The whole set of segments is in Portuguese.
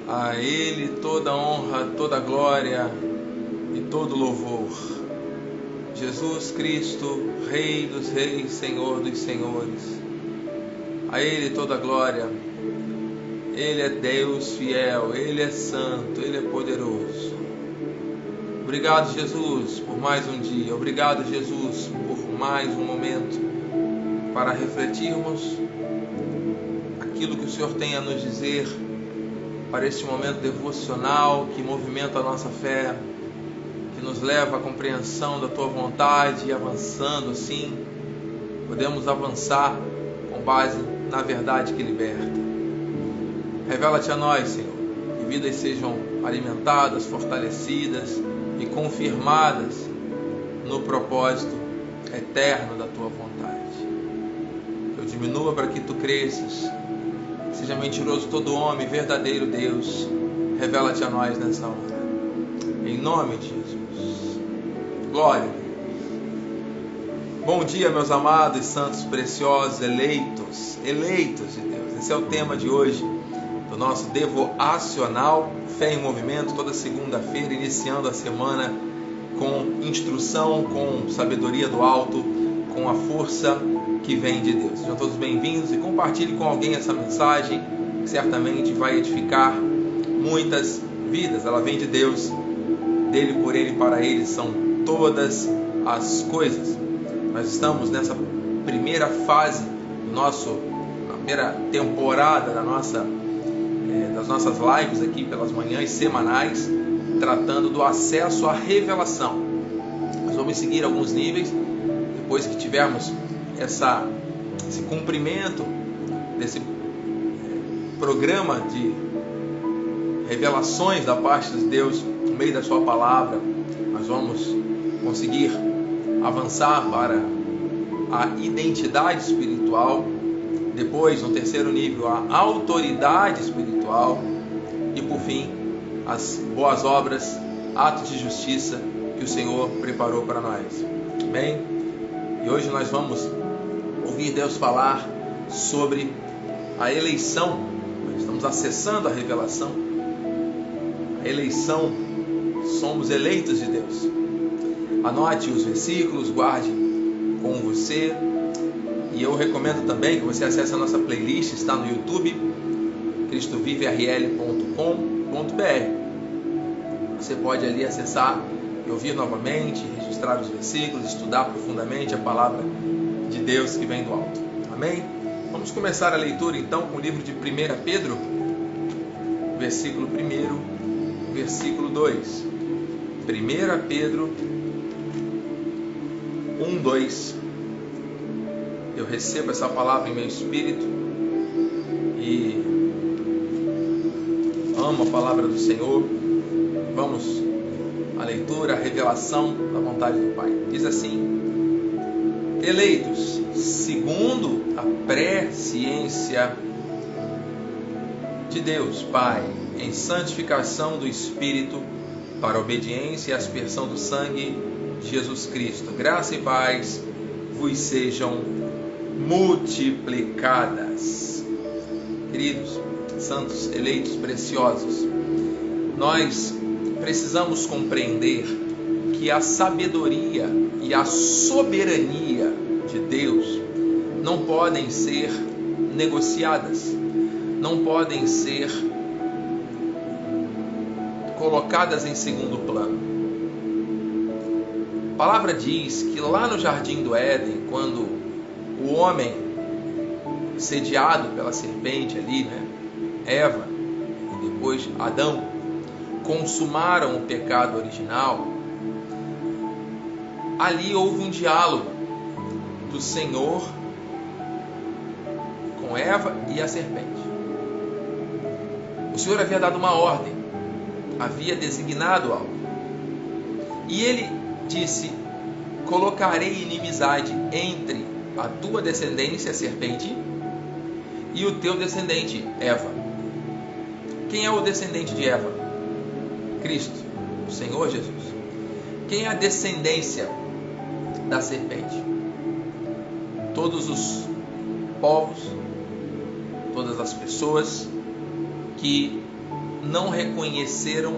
A Ele toda honra, toda glória e todo louvor. Jesus Cristo, Rei dos reis, Senhor dos senhores. A Ele toda glória. Ele é Deus fiel, Ele é santo, Ele é poderoso. Obrigado, Jesus, por mais um dia. Obrigado, Jesus, por mais um momento para refletirmos aquilo que o Senhor tem a nos dizer para este momento devocional que movimenta a nossa fé, que nos leva à compreensão da Tua vontade e avançando assim, podemos avançar com base na verdade que liberta. Revela-te a nós, Senhor, que vidas sejam alimentadas, fortalecidas e confirmadas no propósito eterno da Tua vontade. Eu diminua para que Tu cresças. Seja mentiroso todo homem, verdadeiro Deus, revela-te a nós nessa hora. Em nome de Jesus. Glória a Deus. Bom dia, meus amados, santos, preciosos, eleitos de Deus. Esse é o tema de hoje do nosso devocional Fé em Movimento, toda segunda-feira, iniciando a semana com instrução, com sabedoria do alto, com a força que vem de Deus. Sejam todos bem-vindos e compartilhe com alguém essa mensagem, que certamente vai edificar muitas vidas. Ela vem de Deus, dele, por ele, para ele são todas as coisas. Nós estamos nessa primeira fase na primeira temporada das nossas lives aqui pelas manhãs semanais, tratando do acesso à revelação. Nós vamos seguir alguns níveis, depois que tivermos esse cumprimento desse programa de revelações da parte de Deus no meio da sua palavra, nós vamos conseguir avançar para a identidade espiritual, depois no terceiro nível a autoridade espiritual e por fim as boas obras, atos de justiça que o Senhor preparou para nós. Amém? E hoje nós vamos ouvir Deus falar sobre a eleição. Nós estamos acessando a revelação. A eleição, somos eleitos de Deus. Anote os versículos, guarde com você. E eu recomendo também que você acesse a nossa playlist, está no YouTube, cristoviverl.com.br. Você pode ali acessar e ouvir novamente, registrar os versículos, estudar profundamente a palavra de Deus que vem do alto. Amém? Vamos começar a leitura então com o livro de 1 Pedro, versículo 1, versículo 2. 1 Pedro 1, 2. Eu recebo essa palavra em meu espírito e amo a palavra do Senhor. Vamos à leitura, à revelação da vontade do Pai. Diz assim: eleitos segundo a presciência de Deus Pai, em santificação do Espírito, para a obediência e aspersão do sangue de Jesus Cristo. Graça e paz vos sejam multiplicadas. Queridos, santos, eleitos, preciosos, nós precisamos compreender que a sabedoria e a soberania de Deus não podem ser negociadas, não podem ser colocadas em segundo plano. A palavra diz que lá no Jardim do Éden, quando o homem, sediado pela serpente ali, Eva e depois Adão, consumaram o pecado original, ali houve um diálogo do Senhor com Eva e a serpente. O Senhor havia dado uma ordem, havia designado algo, e ele disse: colocarei inimizade entre a tua descendência, a serpente, e o teu descendente, Eva. Quem é o descendente de Eva? Cristo, o Senhor Jesus. Quem é a descendência da serpente? Todos os povos, todas as pessoas que não reconheceram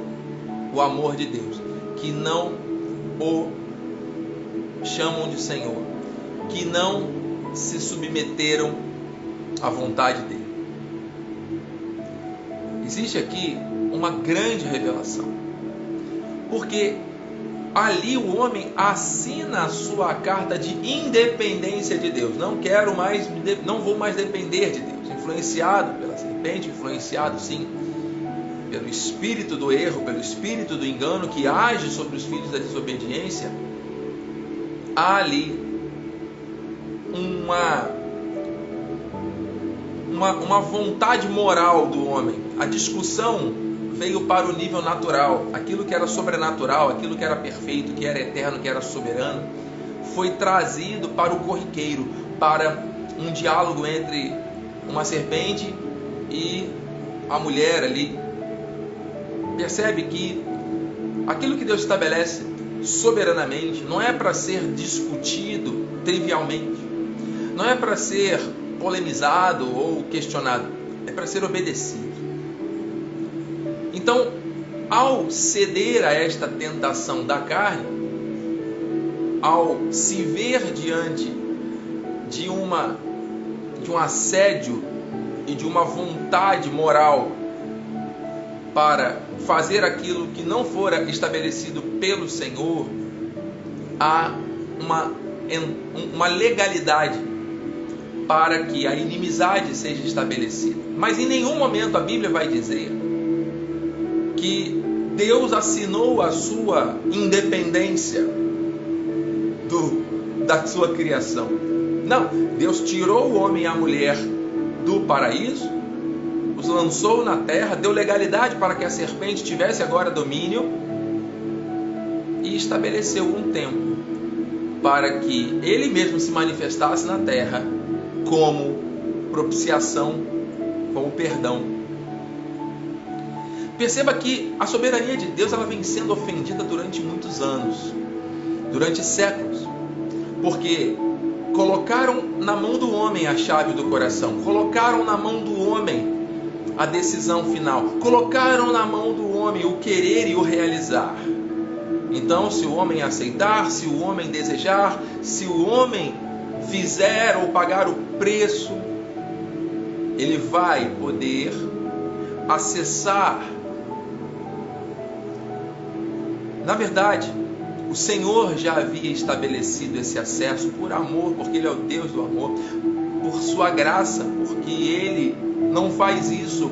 o amor de Deus, que não o chamam de Senhor, que não se submeteram à vontade dele. Existe aqui uma grande revelação, porque ali o homem assina a sua carta de independência de Deus. Não vou mais depender de Deus. Influenciado pela serpente, influenciado sim pelo espírito do erro, pelo espírito do engano que age sobre os filhos da desobediência, há ali uma vontade moral do homem. A discussão veio para o nível natural. Aquilo que era sobrenatural, aquilo que era perfeito, que era eterno, que era soberano, foi trazido para o corriqueiro, para um diálogo entre uma serpente e a mulher ali. Percebe que aquilo que Deus estabelece soberanamente não é para ser discutido trivialmente, não é para ser polemizado ou questionado, é para ser obedecido. Então, ao ceder a esta tentação da carne, ao se ver diante de um assédio e de uma vontade moral para fazer aquilo que não fora estabelecido pelo Senhor, há uma legalidade para que a inimizade seja estabelecida. Mas em nenhum momento a Bíblia vai dizer que Deus assinou a sua independência da sua criação. Não, Deus tirou o homem e a mulher do paraíso, os lançou na terra, deu legalidade para que a serpente tivesse agora domínio e estabeleceu um tempo para que ele mesmo se manifestasse na terra como propiciação, como perdão. Perceba que a soberania de Deus ela vem sendo ofendida durante muitos anos, durante séculos, porque colocaram na mão do homem a chave do coração, colocaram na mão do homem a decisão final, colocaram na mão do homem o querer e o realizar. Então, se o homem aceitar, se o homem desejar, se o homem fizer ou pagar o preço, ele vai poder acessar. Na verdade, o Senhor já havia estabelecido esse acesso por amor, porque Ele é o Deus do amor, por sua graça, porque Ele não faz isso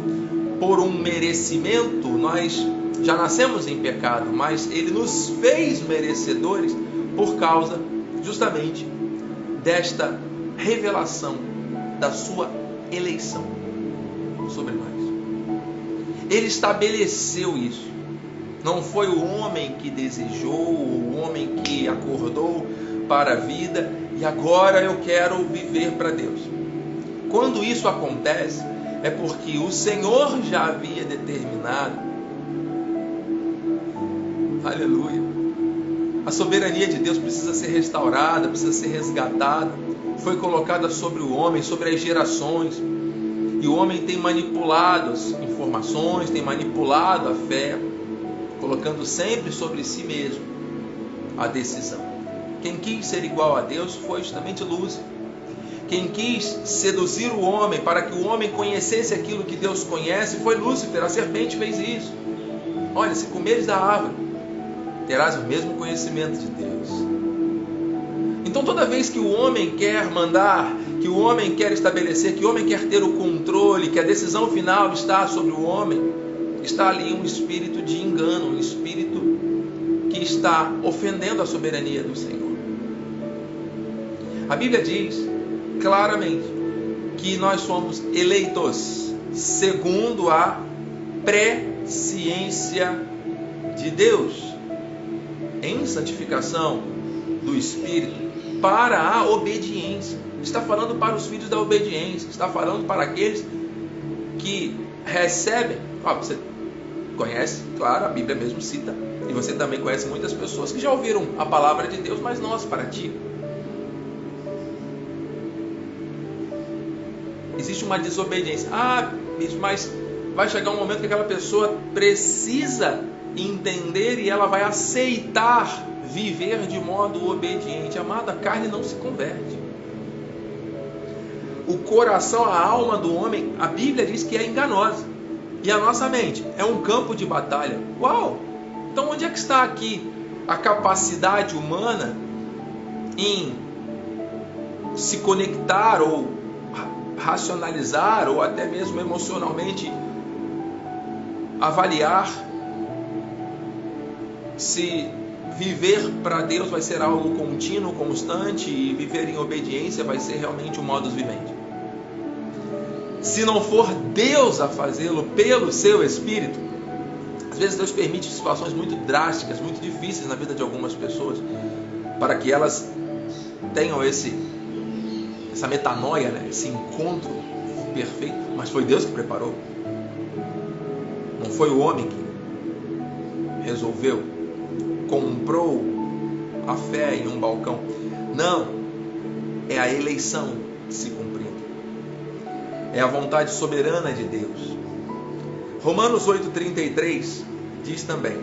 por um merecimento. Nós já nascemos em pecado, mas Ele nos fez merecedores por causa justamente desta revelação da sua eleição sobre nós. Ele estabeleceu isso. Não foi o homem que desejou, o homem que acordou para a vida e agora eu quero viver para Deus. Quando isso acontece, é porque o Senhor já havia determinado. Aleluia. A soberania de Deus precisa ser restaurada, precisa ser resgatada. Foi colocada sobre o homem, sobre as gerações. E o homem tem manipulado as informações, tem manipulado a fé, colocando sempre sobre si mesmo a decisão. Quem quis ser igual a Deus foi justamente Lúcifer. Quem quis seduzir o homem para que o homem conhecesse aquilo que Deus conhece foi Lúcifer. A serpente fez isso. Olha, se comeres da árvore, terás o mesmo conhecimento de Deus. Então toda vez que o homem quer mandar, que o homem quer estabelecer, que o homem quer ter o controle, que a decisão final está sobre o homem, está ali um espírito de engano, um espírito que está ofendendo a soberania do Senhor. A Bíblia diz claramente que nós somos eleitos segundo a presciência de Deus, em santificação do Espírito, para a obediência. Está falando para os filhos da obediência, está falando para aqueles que recebem. Você conhece, claro, a Bíblia mesmo cita, e você também conhece muitas pessoas que já ouviram a palavra de Deus, mas não as praticam. Existe uma desobediência. Mas vai chegar um momento que aquela pessoa precisa entender e ela vai aceitar viver de modo obediente. Amada, a carne não se converte. O coração, a alma do homem, a Bíblia diz que é enganosa. E a nossa mente é um campo de batalha. Uau! Então onde é que está aqui a capacidade humana em se conectar ou racionalizar ou até mesmo emocionalmente avaliar se viver para Deus vai ser algo contínuo, constante, e viver em obediência vai ser realmente um modus vivendi? Se não for Deus a fazê-lo pelo seu Espírito, às vezes Deus permite situações muito drásticas, muito difíceis na vida de algumas pessoas, para que elas tenham essa metanoia, né? Esse encontro perfeito. Mas foi Deus que preparou. Não foi o homem que resolveu, comprou a fé em um balcão. Não, é a eleição se cumprindo. É a vontade soberana de Deus. Romanos 8,33 diz também,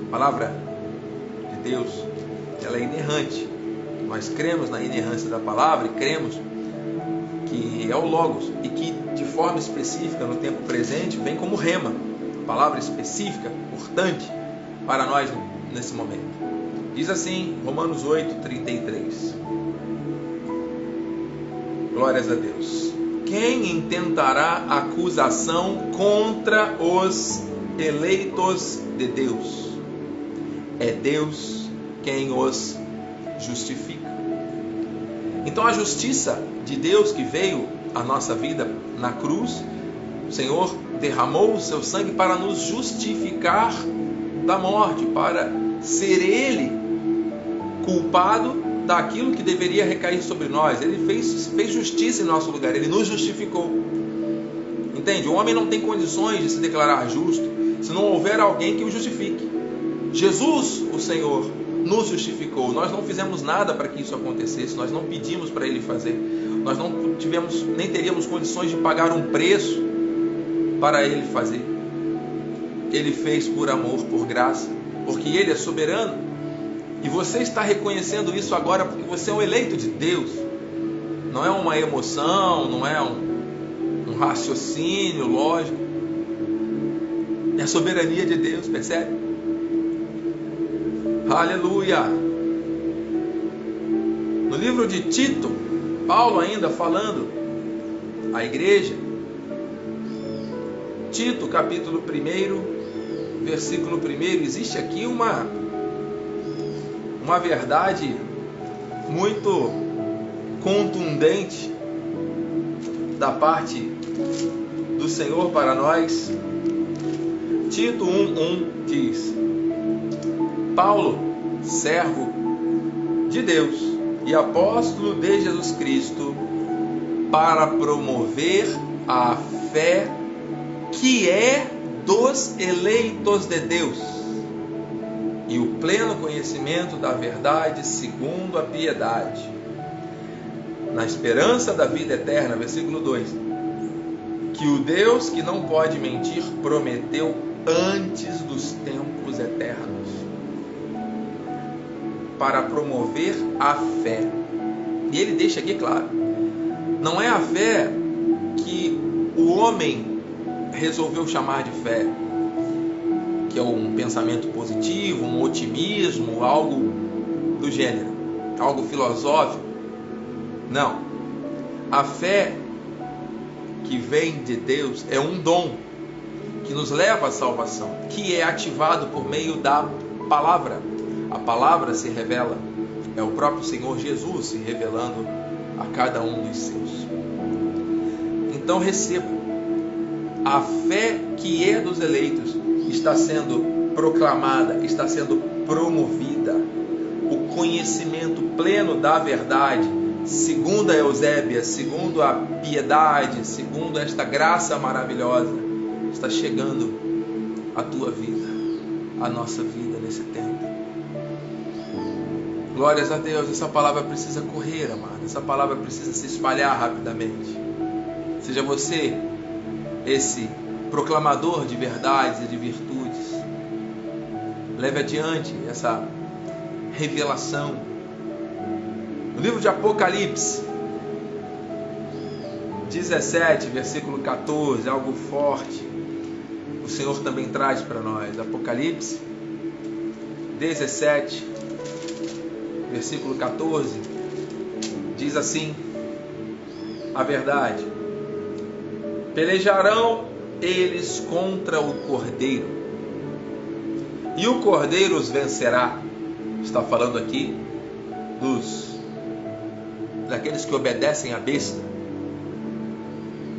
a palavra de Deus, ela é inerrante. Nós cremos na inerrância da palavra e cremos que é o Logos e que de forma específica no tempo presente vem como rema, palavra específica, importante para nós nesse momento. Diz assim, Romanos 8,33. Glórias a Deus. Quem intentará acusação contra os eleitos de Deus? É Deus quem os justifica. Então a justiça de Deus que veio à nossa vida na cruz, o Senhor derramou o seu sangue para nos justificar da morte, para ser Ele culpado daquilo que deveria recair sobre nós. Ele fez justiça em nosso lugar, Ele nos justificou. Entende? O homem não tem condições de se declarar justo se não houver alguém que o justifique. Jesus, o Senhor, nos justificou. Nós não fizemos nada para que isso acontecesse, nós não pedimos para Ele fazer, nós não tivemos, nem teríamos condições de pagar um preço para Ele fazer. Ele fez por amor, por graça, porque Ele é soberano. E você está reconhecendo isso agora porque você é um eleito de Deus. Não é uma emoção, não é um raciocínio lógico. É a soberania de Deus, percebe? Aleluia! No livro de Tito, Paulo ainda falando à igreja, Tito capítulo 1, versículo 1, existe aqui uma verdade muito contundente da parte do Senhor para nós. Tito 1:1 diz: Paulo, servo de Deus e apóstolo de Jesus Cristo, para promover a fé que é dos eleitos de Deus e o pleno conhecimento da verdade segundo a piedade, na esperança da vida eterna. Versículo 2: que o Deus que não pode mentir prometeu antes dos tempos eternos, para promover a fé. E ele deixa aqui claro, não é a fé que o homem resolveu chamar de fé, que é um pensamento positivo, um otimismo, algo do gênero, algo filosófico. Não. A fé que vem de Deus é um dom que nos leva à salvação, que é ativado por meio da palavra. A palavra se revela, é o próprio Senhor Jesus se revelando a cada um dos seus. Então receba. A fé que é dos eleitos está sendo proclamada, está sendo promovida. O conhecimento pleno da verdade, segundo a Eusébia, segundo a piedade, segundo esta graça maravilhosa, está chegando à tua vida, à nossa vida nesse tempo. Glórias a Deus. Essa palavra precisa correr, amado. Essa palavra precisa se espalhar rapidamente. Seja você esse proclamador de verdades e de virtudes. Leve adiante essa revelação. No livro de Apocalipse 17, versículo 14, algo forte, o Senhor também traz para nós. Apocalipse 17, versículo 14, diz assim a verdade: pelejarão eles contra o Cordeiro, e o Cordeiro os vencerá. Está falando aqui daqueles que obedecem à besta.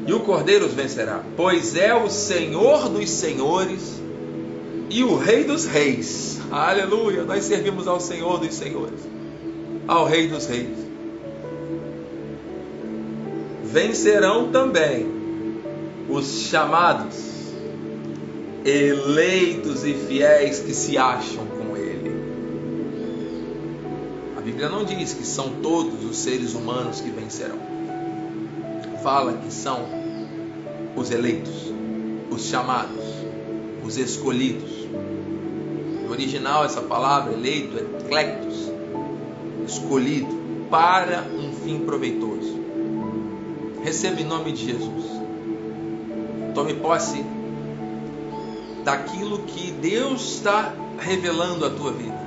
E o Cordeiro os vencerá, pois é o Senhor dos senhores e o Rei dos reis. Aleluia! Nós servimos ao Senhor dos senhores, ao Rei dos reis. Vencerão também os chamados, eleitos e fiéis que se acham com Ele. A Bíblia não diz que são todos os seres humanos que vencerão. Fala que são os eleitos, os chamados, os escolhidos. No original, essa palavra eleito é eclectos, escolhido para um fim proveitoso. Receba em nome de Jesus. Tome posse daquilo que Deus está revelando à tua vida.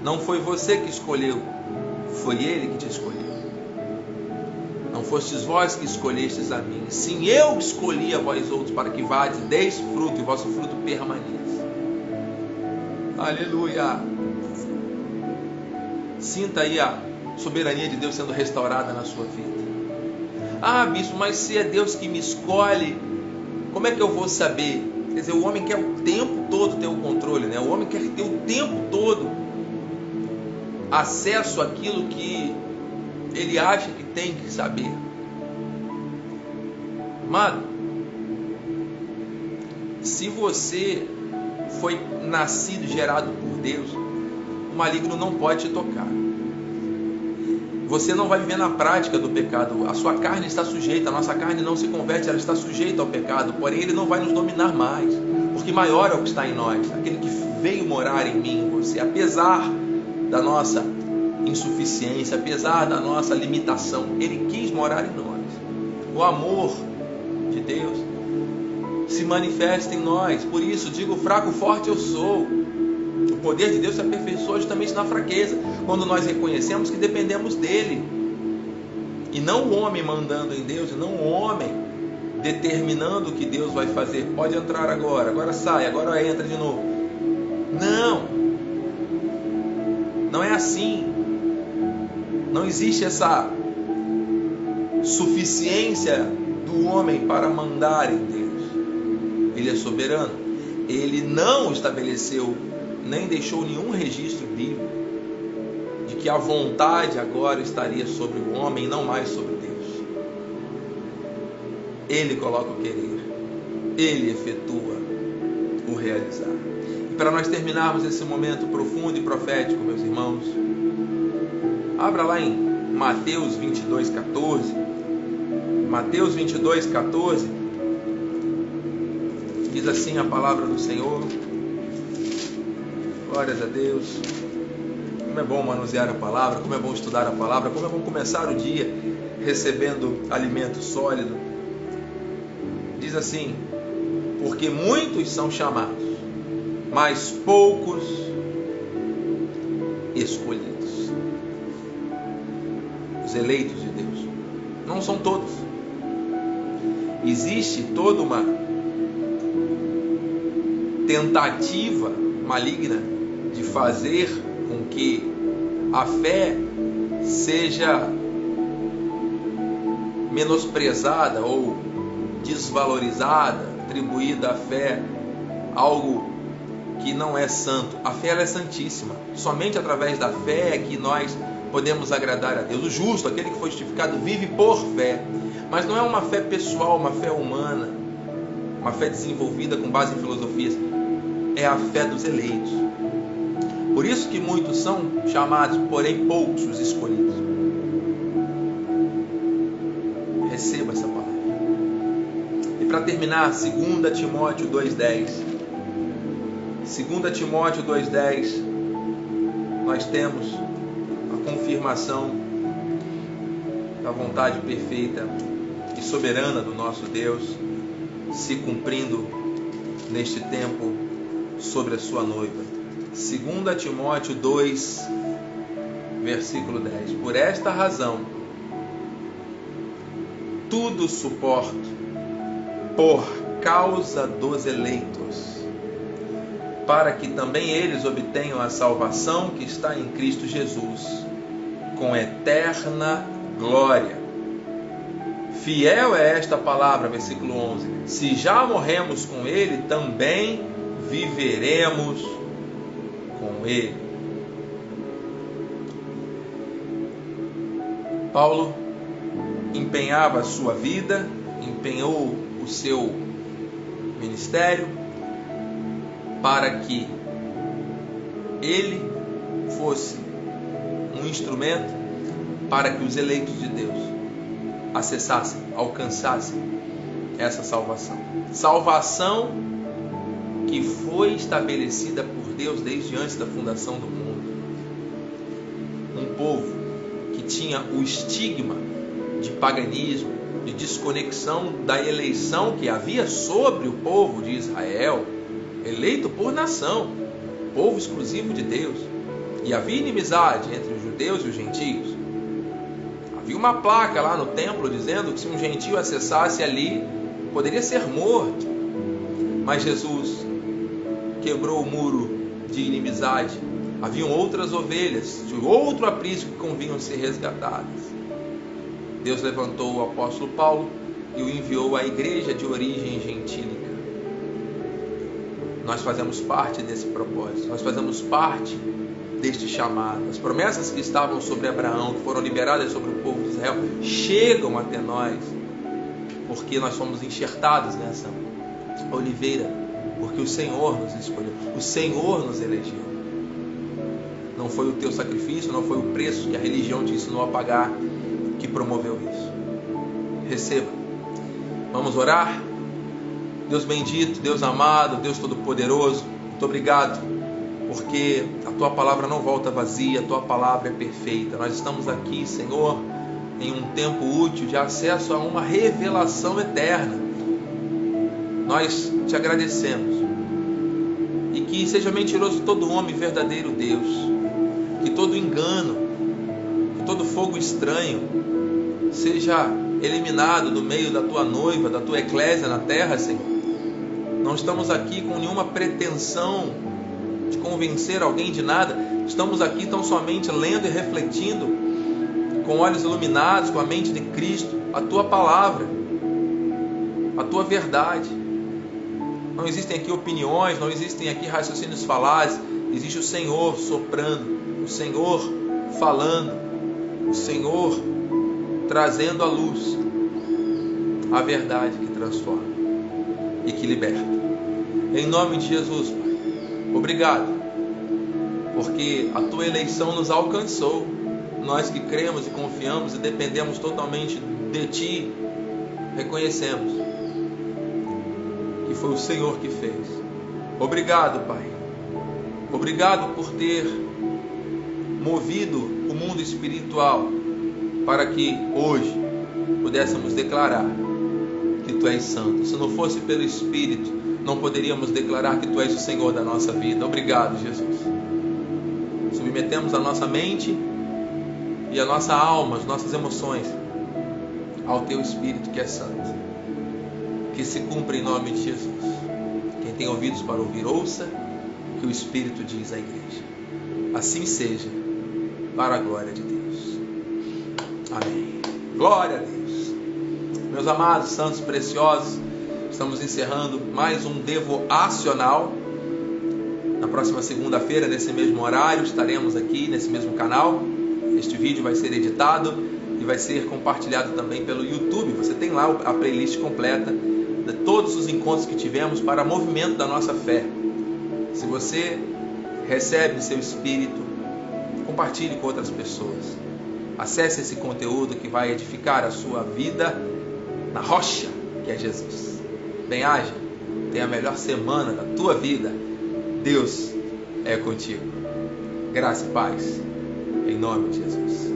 Não foi você que escolheu, foi Ele que te escolheu. Não fostes vós que escolhestes a mim, sim eu que escolhi a vós outros, para que vades e deis fruto, e vosso fruto permaneça. Aleluia! Sinta aí a soberania de Deus sendo restaurada na sua vida. Ah, bispo, mas se é Deus que me escolhe, como é que eu vou saber? Quer dizer, o homem quer o tempo todo ter o controle, né? O homem quer ter o tempo todo acesso àquilo que ele acha que tem que saber. Amado, se você foi nascido, gerado por Deus, o maligno não pode te tocar. Você não vai viver na prática do pecado. A sua carne está sujeita, a nossa carne não se converte, ela está sujeita ao pecado. Porém, ele não vai nos dominar mais, porque maior é o que está em nós, aquele que veio morar em mim, em você. Apesar da nossa insuficiência, apesar da nossa limitação, Ele quis morar em nós. O amor de Deus se manifesta em nós. Por isso digo, fraco, forte eu sou. O poder de Deus se aperfeiçoa justamente na fraqueza, quando nós reconhecemos que dependemos dEle, e não o homem mandando em Deus, e não o homem determinando o que Deus vai fazer. Pode entrar agora sai, agora entra de novo. Não é assim. Não existe essa suficiência do homem para mandar em Deus. Ele é soberano. Ele não estabeleceu, nem deixou nenhum registro bíblico de que a vontade agora estaria sobre o homem e não mais sobre Deus. Ele coloca o querer, Ele efetua o realizar. E para nós terminarmos esse momento profundo e profético, meus irmãos, abra lá em Mateus 22:14. Mateus 22:14 diz assim a palavra do Senhor. Glórias a Deus. Como é bom manusear a palavra, como é bom estudar a palavra, como é bom começar o dia recebendo alimento sólido. Diz assim: porque muitos são chamados, mas poucos escolhidos. Os eleitos de Deus não são todos. Existe toda uma tentativa maligna de fazer com que a fé seja menosprezada ou desvalorizada, atribuída à fé algo que não é santo. A fé ela é santíssima. Somente através da fé é que nós podemos agradar a Deus. O justo, aquele que foi justificado, vive por fé. Mas não é uma fé pessoal, uma fé humana, uma fé desenvolvida com base em filosofias. É a fé dos eleitos. Por isso que muitos são chamados, porém poucos os escolhidos. Receba essa palavra. para terminar, 2 Timóteo 2,10. 2 Timóteo 2,10, nós temos a confirmação da vontade perfeita e soberana do nosso Deus se cumprindo neste tempo sobre a sua noiva. 2 Timóteo 2, versículo 10. Por esta razão, tudo suporto por causa dos eleitos, para que também eles obtenham a salvação que está em Cristo Jesus, com eterna glória. Fiel é esta palavra, versículo 11. Se já morremos com Ele, também viveremos com Ele. Paulo empenhava a sua vida, empenhou o seu ministério para que ele fosse um instrumento para que os eleitos de Deus acessassem, alcançassem essa salvação. Salvação que foi estabelecida por Deus desde antes da fundação do mundo. Um povo que tinha o estigma de paganismo, de desconexão da eleição que havia sobre o povo de Israel, eleito por nação, povo exclusivo de Deus. E havia inimizade entre os judeus e os gentios. Havia uma placa lá no templo dizendo que se um gentio acessasse ali, poderia ser morto. Mas Jesus quebrou o muro de inimizade. Haviam outras ovelhas de outro aprisco que convinham ser resgatadas. Deus levantou o apóstolo Paulo e o enviou à igreja de origem gentílica. Nós fazemos parte desse propósito, nós fazemos parte deste chamado. As promessas que estavam sobre Abraão, que foram liberadas sobre o povo de Israel, chegam até nós, porque nós fomos enxertados nessa oliveira, porque o Senhor nos escolheu, o Senhor nos elegeu. Não foi o teu sacrifício, não foi o preço que a religião te ensinou a pagar que promoveu isso. Receba. Vamos orar? Deus bendito, Deus amado, Deus todo-poderoso, muito obrigado, porque a Tua palavra não volta vazia, a Tua palavra é perfeita. Nós estamos aqui, Senhor, em um tempo útil de acesso a uma revelação eterna. Nós te agradecemos. E que seja mentiroso todo homem verdadeiro Deus, que todo engano, que todo fogo estranho seja eliminado do meio da Tua noiva, da Tua eclésia na terra, Senhor. Não estamos aqui com nenhuma pretensão de convencer alguém de nada. Estamos aqui tão somente lendo e refletindo com olhos iluminados, com a mente de Cristo, a Tua palavra, a Tua verdade. Não existem aqui opiniões, não existem aqui raciocínios falazes. Existe o Senhor soprando, o Senhor falando, o Senhor trazendo à luz a verdade que transforma e que liberta. Em nome de Jesus, Pai, obrigado, porque a Tua eleição nos alcançou. Nós que cremos e confiamos e dependemos totalmente de Ti, reconhecemos que foi o Senhor que fez. Obrigado, Pai. Obrigado por ter movido o mundo espiritual para que hoje pudéssemos declarar que Tu és santo. Se não fosse pelo Espírito, não poderíamos declarar que Tu és o Senhor da nossa vida. Obrigado, Jesus. Submetemos a nossa mente e a nossa alma, as nossas emoções ao Teu Espírito que é santo. Que se cumpra em nome de Jesus. Quem tem ouvidos para ouvir, ouça o que o Espírito diz à igreja. Assim seja, para a glória de Deus. Amém. Glória a Deus. Meus amados, santos preciosos, estamos encerrando mais um devocional. Na próxima segunda-feira, nesse mesmo horário, estaremos aqui nesse mesmo canal. Este vídeo vai ser editado e vai ser compartilhado também pelo YouTube. Você tem lá a playlist completa de todos os encontros que tivemos para movimento da nossa fé. Se você recebe em seu espírito, compartilhe com outras pessoas. Acesse esse conteúdo que vai edificar a sua vida na rocha que é Jesus. Bem-aja, tenha a melhor semana da tua vida. Deus é contigo. Graça e paz, em nome de Jesus.